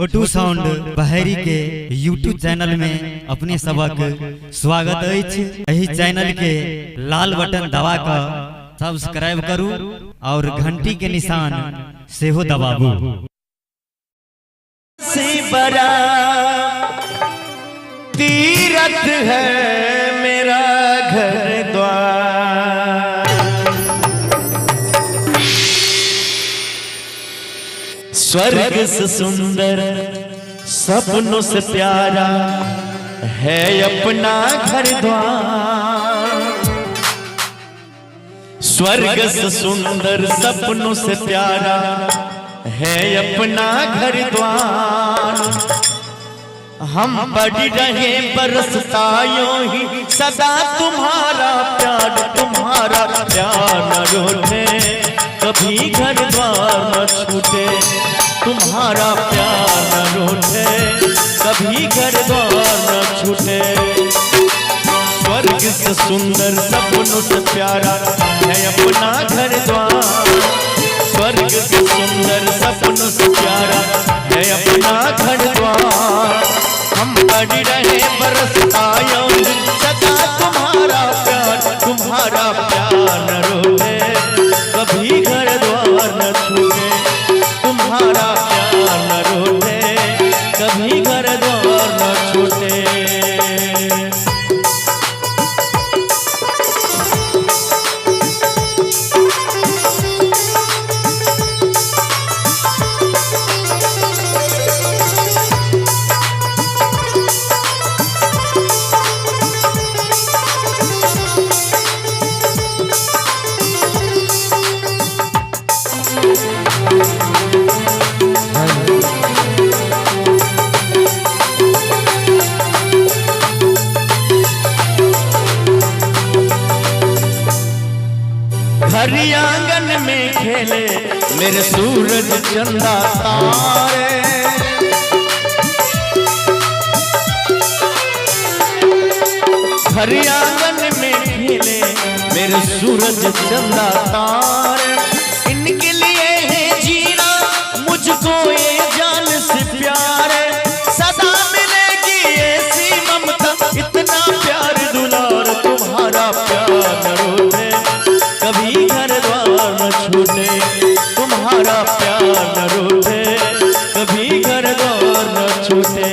छोटू sound बहरी के YouTube channel में अपने सबक स्वागत अछि। यही चैनल के लाल बटन दबा कर सब्सक्राइब करू और घंटी के निशान से हो दबाबू। से बड़ा तीरथ है मेरा घर द्वार, स्वर्ग से सुंदर सपनों से प्यारा है अपना घर द्वार। स्वर्ग से सुंदर सपनों से प्यारा है अपना घर द्वार। हम बढ़ रहे बरसता यूं ही सदा तुम्हारा प्यार न रूठे, कभी घर द्वार न छूटे। तुम्हारा प्यार न रूठे, कभी घर द्वार न छूटे। स्वर्ग से सुंदर सपनों से प्यारा है अपना घर द्वार। स्वर्ग से सुंदर सपनों से प्यारा है अपना घर द्वार। हम बढ़ रहे बरसता यूं सदा तुम्हारा प्यार न रूठे, कभी घर द्वार न छूटे। तुम्हारा प्यार न रूठे, कभी घर द्वार न छूटे। हरी आंगन में खेले मेरे सूरज चंदा तारे। हरी आंगन में खेले मेरे सूरज चंदा तारे। इनके लिए है जीना मुझको ये जान से प्यार है। सदा मिलेगी ऐसी ममता, इतना प्यार दुलार। तुम्हारा प्यार न रूठे, कभी घर द्वार न छूटे। तुम्हारा प्यार न रूठे, कभी घर द्वार न छूटे।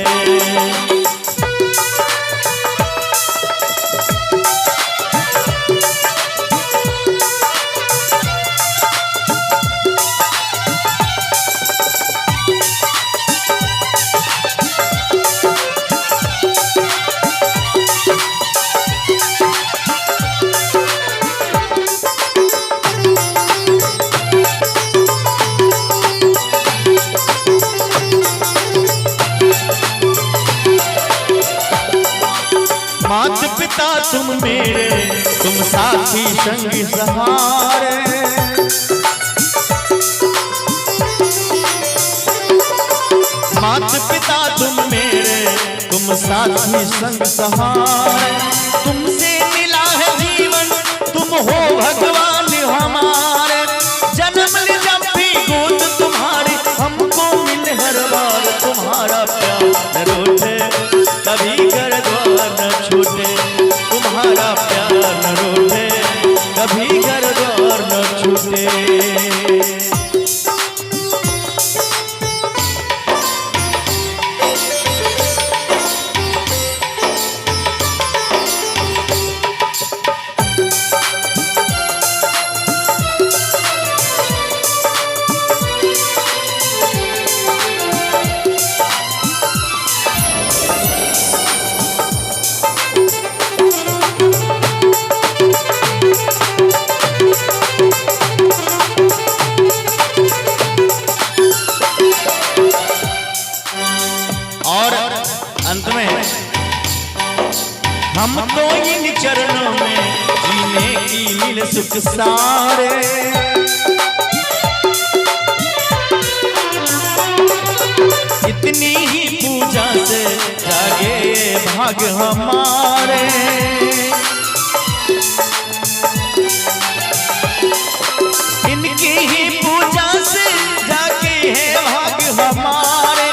माता पिता तुम मेरे, तुम साथी संगी सहारे। माता पिता तुम मेरे, तुम साथी संग सहारे। तुमसे मिला है जीवन, तुम हो भगवान हमारे। जन्म ले जब भी गोद तुम्हारी, हमको मिले हर बार। तुम्हारा प्यार न रूठे, कभी घर द्वार न छूटे। तुम्हारा प्यार न रूठे, कभी घर द्वार न छूटे। और अंत में हम तो इन चरणों में जीने की मिल सुख सारे। इतनी ही पूजा से जागे भाग हमारे। इनकी ही पूजा से जागे है भाग हमारे।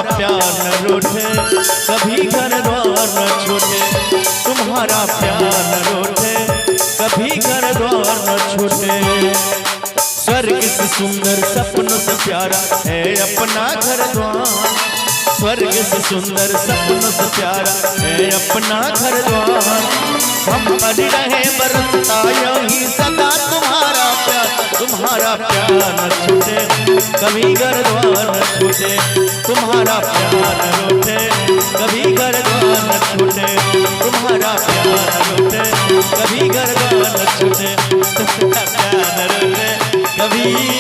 प्यार न रूठे, कभी घर द्वार न छूटे, तुम्हारा प्यार न रूठे, कभी घर द्वार न छूटे। स्वर्ग से सुंदर सपनों से प्यारा है अपना घर द्वार, स्वर्ग से सुंदर सपनों से प्यारा है अपना घर द्वार। हम पर रहे बरसता यही सदा तुम्हारा प्यार, तुम्हारा प्यार न छूटे, कभी घर द्वार न छूटे, तुम्हारा प्यार न रूठे, कभी घर द्वार न छूटे, तुम्हारा प्यार न रूठे, कभी घर द्वार न छूटे, तुम्हारा प्यार न रूठे, कभी